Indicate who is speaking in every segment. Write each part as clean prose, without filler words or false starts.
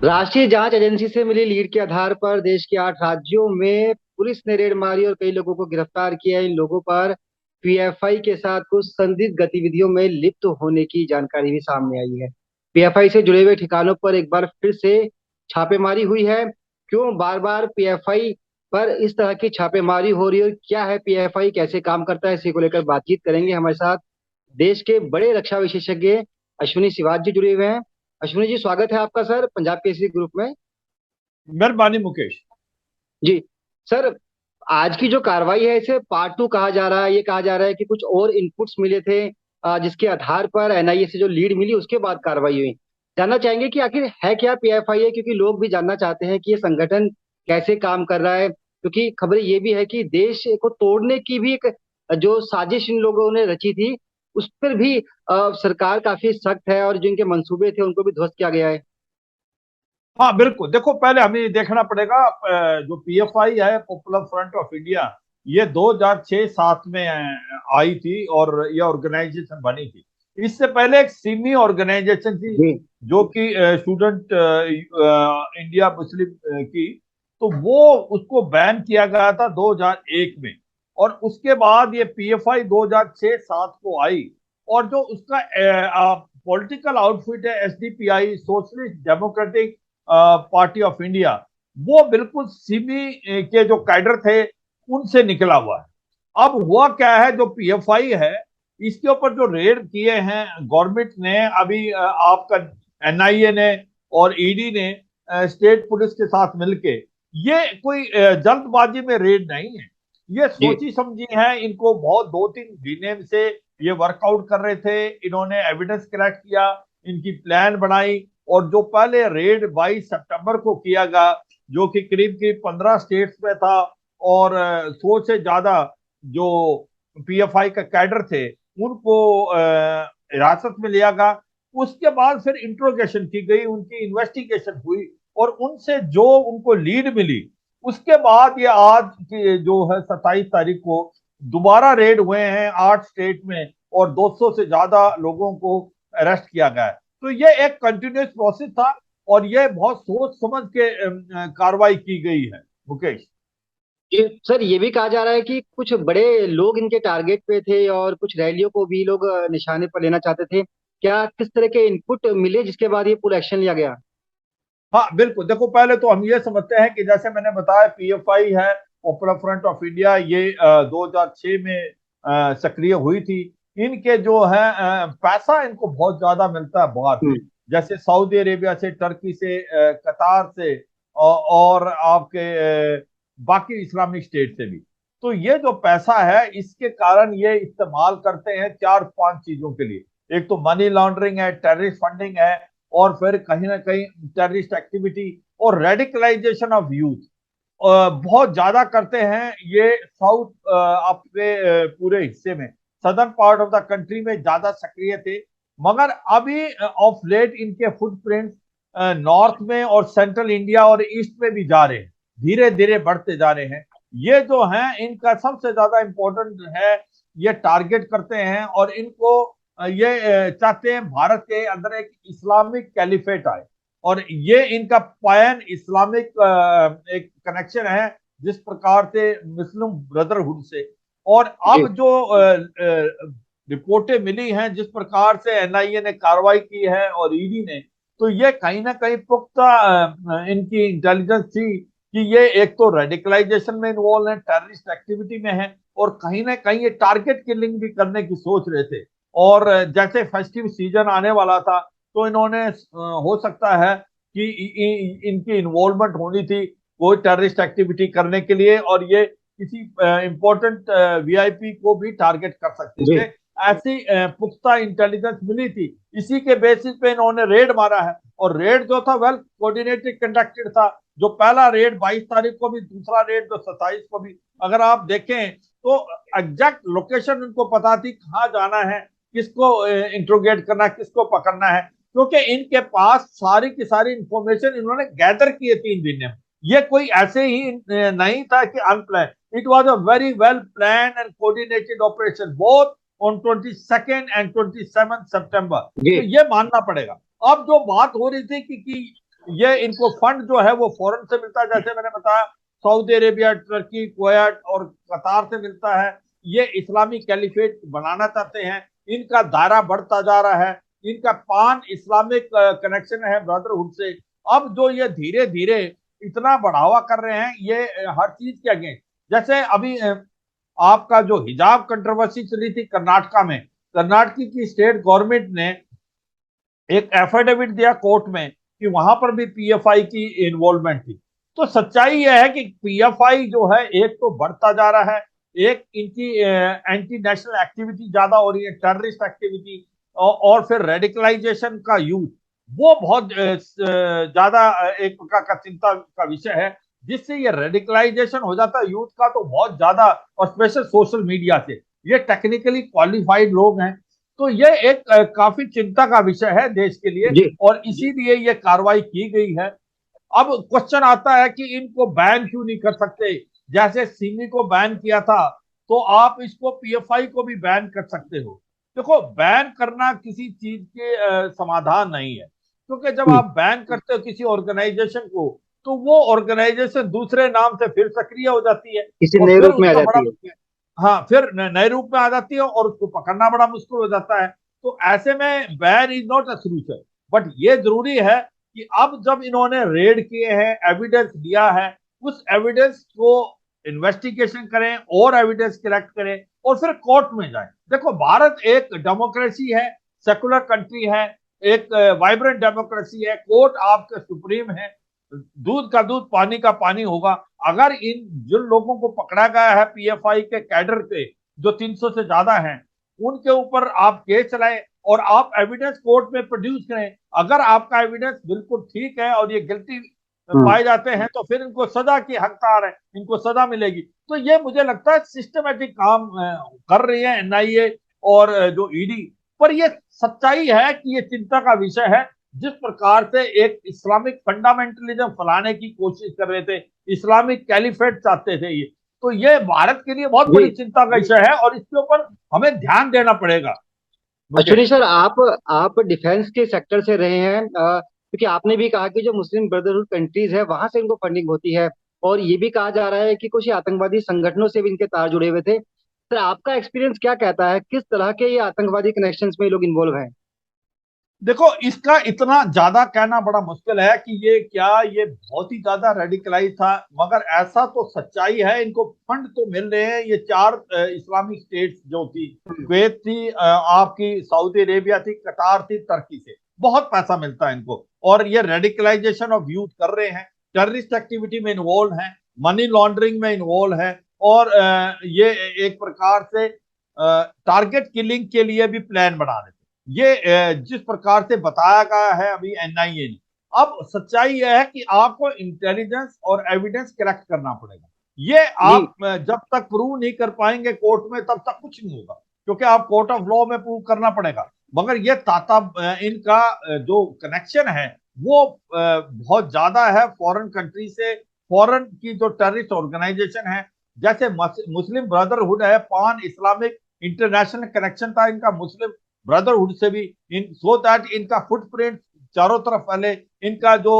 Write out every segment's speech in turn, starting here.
Speaker 1: राष्ट्रीय जांच एजेंसी से मिली लीड के आधार पर देश के 8 राज्यों में पुलिस ने रेड मारी और कई लोगों को गिरफ्तार किया। इन लोगों पर पीएफआई के साथ कुछ संदिग्ध गतिविधियों में लिप्त होने की जानकारी भी सामने आई है। पीएफआई से जुड़े हुए ठिकानों पर एक बार फिर से छापेमारी हुई है। क्यों बार बार पीएफआई पर इस तरह की छापेमारी हो रही है, क्या है पीएफआई, कैसे काम करता है, इसी को लेकर बातचीत करेंगे। हमारे साथ देश के बड़े रक्षा विशेषज्ञ अश्विनी सिवाच जी जुड़े हुए हैं। अश्विनी जी, स्वागत है आपका सर पंजाब केसरी ग्रुप में।
Speaker 2: मेहरबानी मुकेश।
Speaker 1: जी सर, आज की जो कार्रवाई है इसे पार्ट टू कहा जा रहा है। ये कहा जा रहा है कि कुछ और इनपुट्स मिले थे, जिसके आधार पर एनआईए से जो लीड मिली उसके बाद कार्रवाई हुई। जानना चाहेंगे कि आखिर है क्या पीएफआई है, क्योंकि लोग भी जानना चाहते हैं कि ये संगठन कैसे काम कर रहा है। क्योंकि खबरें ये भी है कि देश को तोड़ने की भी एक जो साजिश इन लोगों ने रची थी, उस पर भी सरकार काफी सख्त है और जो इनके मंसूबे थे उनको भी ध्वस्त किया गया है।
Speaker 2: हाँ बिल्कुल, देखो पहले हमें ये देखना पड़ेगा। जो पीएफआई है, पॉपुलर फ्रंट ऑफ इंडिया, ये 2006-7 में आई थी और ये ऑर्गेनाइजेशन बनी थी। इससे पहले एक सिमी ऑर्गेनाइजेशन थी
Speaker 1: जी
Speaker 2: जो कि स्टूडेंट इंडिया मुस्लिम की, तो वो उसको बैन किया गया था 2001 में। और उसके बाद ये पीएफआई 2006-7 को आई। और जो उसका पॉलिटिकल आउटफिट है, SDPI, socialist democratic party of India, वो बिल्कुल सिमी के जो कैडर थे उनसे निकला हुआ है। अब हुआ क्या है, जो पीएफआई है इसके ऊपर जो रेड किए हैं गवर्नमेंट ने अभी, आपका एनआईए ने और ईडी ने स्टेट पुलिस के साथ मिलके, ये कोई जल्दबाजी में रेड नहीं है। ये
Speaker 1: जी
Speaker 2: सोची समझी है। इनको बहुत 2-3 महीने से ये वर्कआउट कर रहे थे। इन्होंने एविडेंस कलेक्ट किया, इनकी प्लान बनाई। और जो पहले रेड 22 सितंबर को किया गया, जो कि करीब करीब 15 स्टेट्स में था, और 100 से ज्यादा जो पीएफआई का कैडर थे उनको हिरासत में लिया गया। उसके बाद फिर इंट्रोगेशन की गई, उनकी इन्वेस्टिगेशन हुई, और उनसे जो उनको लीड मिली, उसके बाद ये आज की जो है 27 तारीख को दोबारा रेड हुए हैं 8 स्टेट में, और 200 से ज्यादा लोगों को अरेस्ट किया गया है। तो ये एक कंटिन्यूस प्रोसेस था, और ये बहुत सोच समझ के कार्रवाई की गई है मुकेश।
Speaker 1: जी सर, ये भी कहा जा रहा है कि कुछ बड़े लोग इनके टारगेट पे थे और कुछ रैलियों को भी लोग निशाने पर लेना चाहते थे। क्या किस तरह के इनपुट मिले जिसके बाद ये पूरा एक्शन लिया गया?
Speaker 2: हाँ बिल्कुल, देखो पहले तो हम ये समझते हैं कि जैसे मैंने बताया, पीएफआई है, पॉपुलर फ्रंट ऑफ इंडिया, ये 2006 में सक्रिय हुई थी। इनके जो है पैसा इनको बहुत ज्यादा मिलता है बाहर से,
Speaker 1: हम्म।
Speaker 2: जैसे सऊदी अरेबिया से, टर्की से, कतार से, और आपके बाकी इस्लामिक स्टेट से भी। तो ये जो पैसा है इसके कारण ये इस्तेमाल करते हैं 4-5 चीजों के लिए। एक तो मनी लॉन्ड्रिंग है, टेररिस्ट फंडिंग है, और फिर कहीं ना कहीं टेररिस्ट एक्टिविटी और रेडिकलाइजेशन ऑफ यूथ बहुत ज्यादा करते हैं। ये साउथ आपके पूरे हिस्से में, southern part of the country में ज्यादा सक्रिय थे। मगर अभी ऑफ लेट इनके फुटप्रिंट्स नॉर्थ में और सेंट्रल इंडिया और ईस्ट में भी जा रहे हैं, धीरे धीरे बढ़ते जा रहे हैं। ये जो है इनका सबसे ज्यादा इंपॉर्टेंट है। ये टारगेट करते हैं, और इनको ये चाहते हैं भारत के अंदर एक इस्लामिक कैलिफेट आए। और ये इनका पायन इस्लामिक एक कनेक्शन है, जिस प्रकार से मुस्लिम ब्रदरहुड से। और
Speaker 1: जी
Speaker 2: अब जो रिपोर्टें मिली हैं, जिस प्रकार से एनआईए ने कार्रवाई की है और ईडी ने, तो ये कहीं ना कहीं पुख्ता इनकी इंटेलिजेंस थी कि ये एक तो रेडिकलाइजेशन में इन्वॉल्व है, टेररिस्ट एक्टिविटी में है, और कहीं ना कहीं ये टारगेट किलिंग भी करने की सोच रहे थे। और जैसे फेस्टिव सीजन आने वाला था, तो इन्होंने हो सकता है कि इनकी इन्वॉल्वमेंट होनी थी कोई टेररिस्ट एक्टिविटी करने के लिए, और ये किसी इंपॉर्टेंट वीआईपी को भी टारगेट कर सकते
Speaker 1: जी
Speaker 2: थे। ऐसी पुख्ता इंटेलिजेंस मिली थी, इसी के बेसिस पे इन्होंने रेड मारा है। और रेड जो था वेल कोऑर्डिनेटेड कंडक्टेड था। जो पहला रेड 22 तारीख को भी, दूसरा रेड जो 27 को भी, अगर आप देखें तो एग्जैक्ट लोकेशन उनको पता थी कहाँ जाना है, किसको इंट्रोगेट करना है, किसको पकड़ना है, क्योंकि इनके पास सारी की सारी इंफॉर्मेशन इन्होंने गैदर की है 3 दिन में। ये कोई ऐसे ही नहीं था कि unplanned. It was a very well plan and coordinated operation both on 22 and 27 सितंबर।
Speaker 1: जी
Speaker 2: तो ये मानना पड़ेगा। अब जो बात हो रही थी कि ये इनको फंड जो है वो फॉरेन से मिलता है, जैसे मैंने बताया सऊदी अरेबिया, टर्की, कुवैत और कतार से मिलता है। ये इस्लामिक कैलिफेट बनाना चाहते हैं, इनका दायरा बढ़ता जा रहा है, इनका पान इस्लामिक कनेक्शन है ब्रदरहुड से। अब जो ये धीरे धीरे इतना बढ़ावा कर रहे हैं, ये हर चीज के अगेंस्ट। जैसे अभी आपका जो हिजाब कंट्रोवर्सी चली थी कर्नाटका में, कर्नाटक की स्टेट गवर्नमेंट ने एक एफिडेविट दिया कोर्ट में कि वहां पर भी पीएफआई की इन्वॉल्वमेंट थी। तो सच्चाई यह है कि पीएफआई जो है एक तो बढ़ता जा रहा है, एक इनकी एंटी नेशनल एक्टिविटी ज्यादा हो रही है, टेररिस्ट एक्टिविटी, और फिर रेडिकलाइजेशन का यूथ, वो बहुत ज्यादा एक प्रकार का चिंता का विषय है। जिससे ये रेडिकलाइजेशन हो जाता है यूथ का तो बहुत ज्यादा, और स्पेशल सोशल मीडिया से। ये टेक्निकली क्वालिफाइड लोग हैं, तो ये एक काफी चिंता का विषय है देश के लिए,
Speaker 1: जी।
Speaker 2: और इसीलिए ये कार्रवाई की गई है। अब क्वेश्चन आता है कि इनको बैन क्यों नहीं कर सकते? जैसे सिमी को बैन किया था, तो आप इसको पीएफआई को भी बैन कर सकते हो। देखो, बैन करना किसी चीज के समाधान नहीं है, क्योंकि जब
Speaker 1: हम्म,
Speaker 2: आप बैन करते हो किसी ऑर्गेनाइजेशन को, तो वो ऑर्गेनाइजेशन दूसरे नाम से फिर सक्रिय हो जाती है,
Speaker 1: किसी
Speaker 2: और
Speaker 1: नए
Speaker 2: फिर
Speaker 1: रूप में आ
Speaker 2: उसका बड़ा,
Speaker 1: जाती है।
Speaker 2: हाँ, फिर नए रूप में आ जाती है और उसको पकड़ना बड़ा मुश्किल हो जाता है। तो ऐसे में ban is not a solution. But ये जरूरी है कि अब जब इन्होंने रेड किए हैं, एविडेंस दिया है, उस एविडेंस को इन्वेस्टिगेशन करें और एविडेंस कलेक्ट करें और फिर कोर्ट में जाएं। देखो, भारत एक डेमोक्रेसी है, सेकुलर कंट्री है, एक वाइब्रेंट डेमोक्रेसी है, कोर्ट आपके सुप्रीम है, दूध का दूध पानी का पानी होगा। अगर इन जिन लोगों को पकड़ा गया है पीएफआई के कैडर पे, जो 300 से ज्यादा हैं, उनके ऊपर आप केस चलाएं और आप एविडेंस कोर्ट में प्रोड्यूस करें। अगर आपका एविडेंस बिल्कुल ठीक है और ये गिल्टी
Speaker 1: हम्म।
Speaker 2: पाए जाते हैं, तो फिर इनको सजा की हकदार है, इनको सजा मिलेगी। तो ये मुझे लगता है सिस्टमेटिक काम कर रही है एनआईए और जो ईडी। पर ये सच्चाई है कि ये चिंता का विषय है। जिस प्रकार से एक इस्लामिक फंडामेंटलिज्म फैलाने की कोशिश कर रहे थे, इस्लामिक कैलिफेट चाहते थे ये, तो ये भारत के लिए बहुत
Speaker 1: जी।
Speaker 2: बड़ी चिंता का विषय है और इसके ऊपर हमें ध्यान देना पड़ेगा मुझे।
Speaker 1: अश्विनी सर, आप डिफेंस के सेक्टर से रहे हैं, क्योंकि आपने भी कहा कि जो मुस्लिम ब्रदरहुड कंट्रीज है वहां से इनको फंडिंग होती है, और ये भी कहा जा रहा है कि कुछ आतंकवादी संगठनों से भी इनके तार जुड़े हुए थे। सर, आपका एक्सपीरियंस क्या कहता है, किस तरह के ये आतंकवादी कनेक्शंस में ये लोग इन्वॉल्व हैं?
Speaker 2: देखो, इसका इतना ज्यादा कहना बड़ा मुश्किल है कि ये क्या, ये बहुत ही ज्यादा रेडिकलाइज था, मगर ऐसा तो सच्चाई है इनको फंड तो मिल रहे हैं। ये चार इस्लामिक स्टेट्स जो थी, कुवैत थी, आपकी सऊदी अरेबिया थी, कतार थी, टर्की से बहुत पैसा मिलता है इनको, और ये रेडिकलाइजेशन ऑफ यूथ कर रहे हैं, टेररिस्ट एक्टिविटी में इन्वॉल्व हैं, मनी लॉन्ड्रिंग में इन्वॉल्व है, और ये एक प्रकार से टारगेट किलिंग के लिए भी प्लान बना रहे थे। ये जिस प्रकार से बताया गया है अभी एनआईए ने, अब सच्चाई यह है कि आपको इंटेलिजेंस और एविडेंस कलेक्ट करना पड़ेगा। ये
Speaker 1: जी।
Speaker 2: आप जब तक प्रूव नहीं कर पाएंगे कोर्ट में, तब तक कुछ नहीं होगा, क्योंकि आप कोर्ट ऑफ लॉ में प्रूव करना पड़ेगा। मगर ये ताता इनका जो कनेक्शन है वो बहुत ज्यादा है फॉरेन कंट्री से, फॉरेन की जो टेररिस्ट ऑर्गेनाइजेशन है, जैसे मुस्लिम ब्रदरहुड है, पान इस्लामिक इंटरनेशनल कनेक्शन था इनका मुस्लिम ब्रदरहुड से भी, इन सो दैट इनका फुटप्रिंट चारों तरफ फैले, इनका जो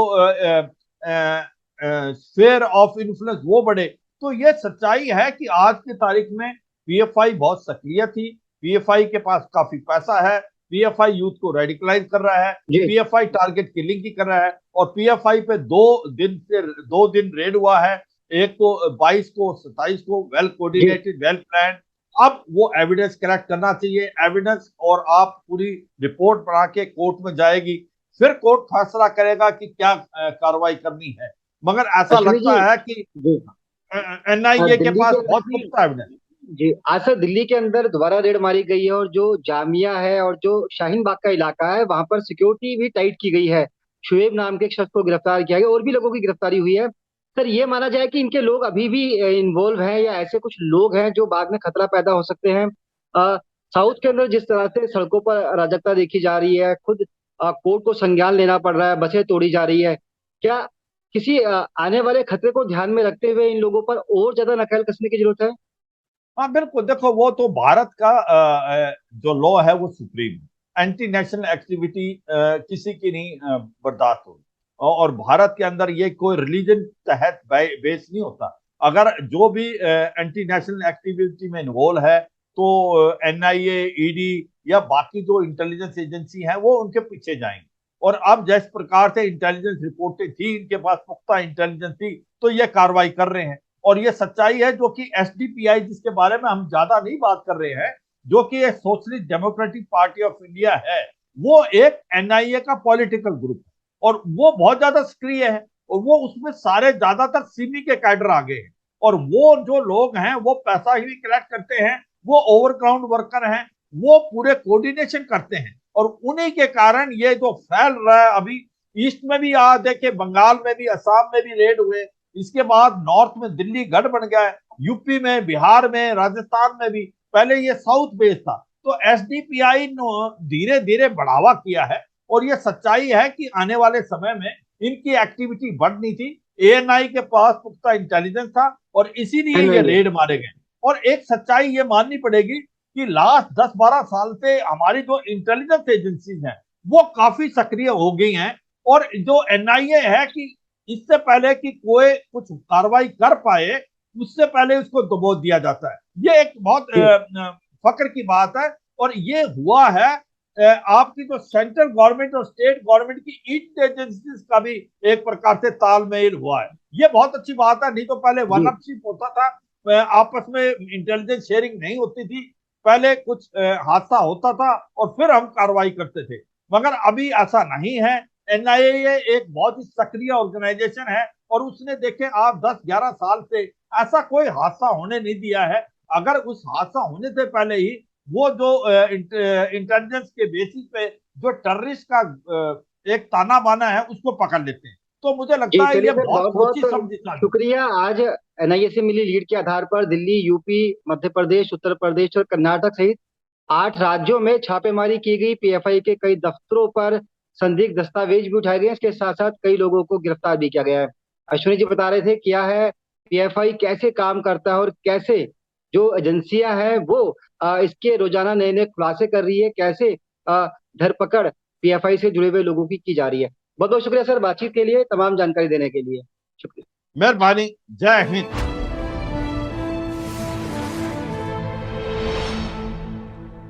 Speaker 2: स्फीयर ऑफ इन्फ्लुएंस वो बढ़े। तो ये सच्चाई है कि आज की तारीख में पीएफआई बहुत सक्रिय थी, पीएफआई के पास काफी पैसा है, पीएफआई यूथ को रेडिकलाइज कर रहा है,
Speaker 1: जी।
Speaker 2: पीएफआई टारगेट किलिंग की कर रहा है, और पीएफआई पे 2 दिन रेड हुआ है, एक को 22 को 27 को, वेल
Speaker 1: जी।
Speaker 2: Coordinated, well plan. अब वो एविडेंस कलेक्ट करना चाहिए, एविडेंस, और आप पूरी रिपोर्ट बना के कोर्ट में जाएगी, फिर कोर्ट फैसला करेगा कि क्या कार्रवाई करनी है। मगर ऐसा
Speaker 1: अश्विनी जी।
Speaker 2: लगता है कि
Speaker 1: जी।
Speaker 2: एनआईए के
Speaker 1: दिल्ली
Speaker 2: पास
Speaker 1: के
Speaker 2: बहुत
Speaker 1: अंदर भी।
Speaker 2: पुख्ता एविडेंस।
Speaker 1: जी, आज सर दिल्ली के अंदर दोबारा रेड मारी गई है, और जो जामिया है और जो शाहीन बाग का इलाका है वहां पर सिक्योरिटी भी टाइट की गई है। शुएब नाम के एक शख्स को गिरफ्तार किया गया, और भी लोगों की गिरफ्तारी हुई है। सर, ये माना जाए कि इनके लोग अभी भी इन्वॉल्व हैं, या ऐसे कुछ लोग हैं जो बाद में खतरा पैदा हो सकते हैं? अ, साउथ के अंदर जिस तरह से सड़कों पर अराजकता देखी जा रही है, खुद कोर्ट को संज्ञान लेना पड़ रहा है, बसें तोड़ी जा रही है, क्या किसी आने वाले खतरे को ध्यान में रखते हुए इन लोगों पर और ज्यादा नकेल कसने की जरूरत है?
Speaker 2: हाँ, बिल्कुल। देखो, वो तो भारत का जो लॉ है वो सुप्रीम है, एंटी नेशनल एक्टिविटी किसी की नहीं बर्दाश्त होगी। और भारत के अंदर ये कोई रिलीजन तहत बेस नहीं होता। अगर जो भी एंटी नेशनल एक्टिविटी में इन्वॉल्व है तो एनआईए, ईडी या बाकी जो इंटेलिजेंस एजेंसी है वो उनके पीछे जाएंगे। और अब जिस प्रकार से इंटेलिजेंस रिपोर्टें थी, इनके पास पुख्ता इंटेलिजेंस थी, तो ये कार्रवाई कर रहे हैं। और ये सच्चाई है जो कि एसडीपीआई, जिसके बारे में हम ज्यादा नहीं बात कर रहे हैं, जो कि एक socialist democratic party of India है, वो एक एनआईए का पॉलिटिकल ग्रुप है और वो बहुत ज्यादा सक्रिय है। और वो उसमें सारे ज्यादातर सिमी के कैडर आ गए हैं और वो जो लोग हैं वो पैसा ही कलेक्ट करते हैं, वो ओवरग्राउंड वर्कर हैं, वो पूरे कोऑर्डिनेशन करते हैं। और उन्हीं के कारण ये जो फैल रहा है अभी, ईस्ट में भी आ देखे, बंगाल में भी, असम में भी रेड हुए, इसके बाद नॉर्थ में दिल्ली गढ़ बन गया है, यूपी में, बिहार में, राजस्थान में भी। पहले ये साउथ बेस था। तो एसडीपीआई ने धीरे धीरे बढ़ावा किया है और ये सच्चाई है कि आने वाले समय में इनकी एक्टिविटी बढ़नी थी। एएनआई के पास पुख्ता इंटेलिजेंस था और इसीलिए ये रेड मारे गए। और एक सच्चाई ये माननी पड़ेगी कि लास्ट 10-12 साल से हमारी जो इंटेलिजेंस एजेंसीज हैं वो काफी सक्रिय हो गई हैं। और जो एनआईए है कि इससे पहले कि कोई कुछ कार्रवाई कर पाए, उससे पहले उसको दबो दिया जाता है। ये एक बहुत फक्र की बात है। और ये हुआ है आपकी जो सेंट्रल गवर्नमेंट और स्टेट गवर्नमेंट की इंटेलिजेंस का भी एक प्रकार से तालमेल हुआ है। ये बहुत अच्छी बात है। नहीं तो पहले वन अपशिप होता था, आपस में इंटेलिजेंस शेयरिंग नहीं होती थी, पहले कुछ हादसा होता था और फिर हम कार्रवाई करते थे। मगर अभी ऐसा नहीं है। एनआईए एक बहुत ही सक्रिय ऑर्गेनाइजेशन है और उसने देखे आप 10-11 साल से ऐसा कोई हादसा होने नहीं दिया है। अगर उस हादसा होने से पहले ही वो जो इंटेलिजेंस के बेसिस पे जो टेररिस्ट का एक ताना बाना है उसको पकड़ लेते हैं। तो मुझे
Speaker 1: जी
Speaker 2: लगता है
Speaker 1: चलिए
Speaker 2: ये
Speaker 1: सर,
Speaker 2: बहुत
Speaker 1: बहुत
Speaker 2: सोची
Speaker 1: बहुत
Speaker 2: समझी साजिश।
Speaker 1: शुक्रिया। आज एनआईए से मिली लीड के आधार पर दिल्ली, यूपी, मध्य प्रदेश, उत्तर प्रदेश और कर्नाटक सहित 8 राज्यों में छापेमारी की गई। पीएफआई के कई दफ्तरों पर संदिग्ध दस्तावेज भी उठाए गए। इसके साथ साथ कई लोगों को गिरफ्तार भी किया गया है। अश्विनी जी बता रहे थे क्या है पीएफआई कैसे काम करता है और कैसे जो एजेंसियां हैं वो इसके रोजाना नए नए खुलासे कर रही है, कैसे धरपकड़ पीएफआई से जुड़े हुए लोगों की जा रही है। बहुत बहुत शुक्रिया सर बातचीत के लिए, तमाम जानकारी देने के लिए। शुक्रिया।
Speaker 2: मेहरबानी। जय हिंद।